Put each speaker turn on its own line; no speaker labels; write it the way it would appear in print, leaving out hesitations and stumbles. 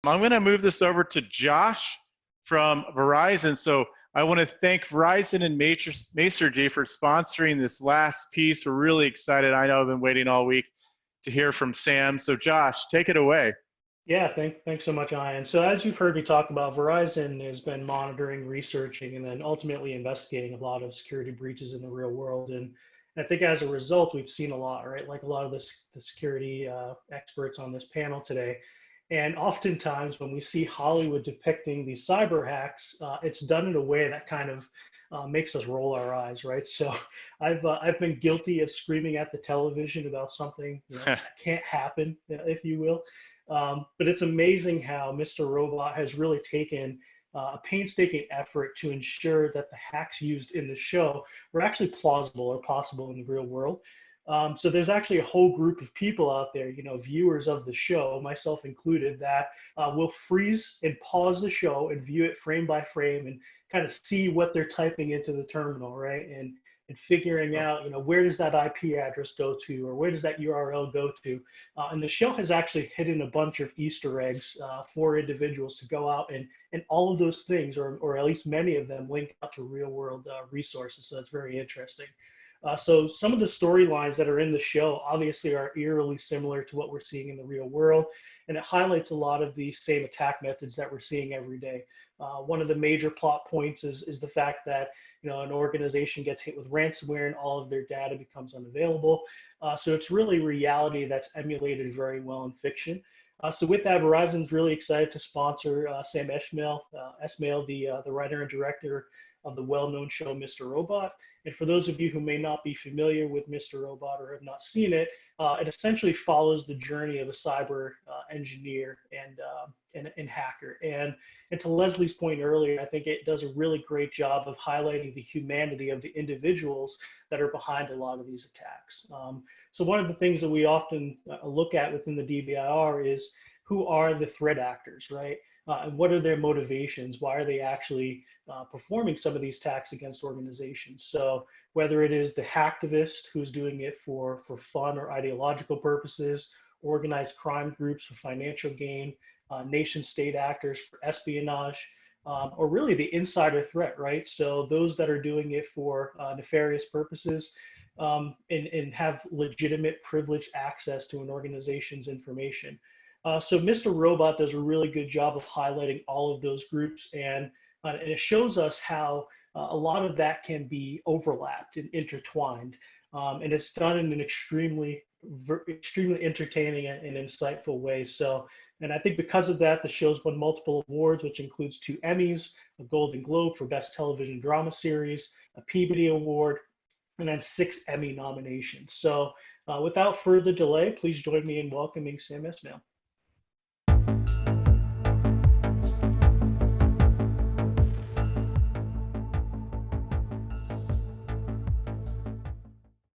I'm going to move this over to Josh from Verizon. So I want to thank Verizon and Masergy for sponsoring this last piece. We're really excited. I know I've been waiting all week to hear from Sam. So Josh, take it away.
Yeah, thanks so much, Ian. So as you've heard me talk about, Verizon has been monitoring, researching, and then ultimately investigating a lot of security breaches in the real world. And I think as a result, we've seen a lot, right? Like a lot of the security experts on this panel today. And oftentimes when we see Hollywood depicting these cyber hacks, it's done in a way that kind of makes us roll our eyes, right? So I've been guilty of screaming at the television about something, that can't happen, if you will. But it's amazing how Mr. Robot has really taken a painstaking effort to ensure that the hacks used in the show were actually plausible or possible in the real world. So there's actually a whole group of people out there, viewers of the show, myself included, that will freeze and pause the show and view it frame by frame and kind of see what they're typing into the terminal, right? And figuring out, where does that IP address go to, or where does that URL go to? And the show has actually hidden a bunch of Easter eggs for individuals to go out and all of those things, or at least many of them, link out to real world resources. So that's very interesting. So some of the storylines that are in the show obviously are eerily similar to what we're seeing in the real world, and it highlights a lot of the same attack methods that we're seeing every day. One of the major plot points is the fact that an organization gets hit with ransomware and all of their data becomes unavailable. So it's really reality that's emulated very well in fiction. So with that, Verizon's really excited to sponsor Sam Esmail, the writer and director of the well-known show Mr. Robot. And for those of you who may not be familiar with Mr. Robot or have not seen it, it essentially follows the journey of a cyber engineer and hacker. And to Leslie's point earlier, I think it does a really great job of highlighting the humanity of the individuals that are behind a lot of these attacks. So one of the things that we often look at within the DBIR is who are the threat actors, right? And what are their motivations? Why are they actually performing some of these attacks against organizations? So whether it is the hacktivist who's doing it for fun or ideological purposes, organized crime groups for financial gain, nation state actors for espionage, or really the insider threat, right? So those that are doing it for nefarious purposes and have legitimate privileged access to an organization's information. So Mr. Robot does a really good job of highlighting all of those groups, and it shows us how a lot of that can be overlapped and intertwined. And it's done in an extremely entertaining and insightful way. So, and I think because of that, the show's won multiple awards, which includes 2 Emmys, a Golden Globe for Best Television Drama Series, a Peabody Award, and then 6 Emmy nominations. So without further delay, please join me in welcoming Sam Esmail.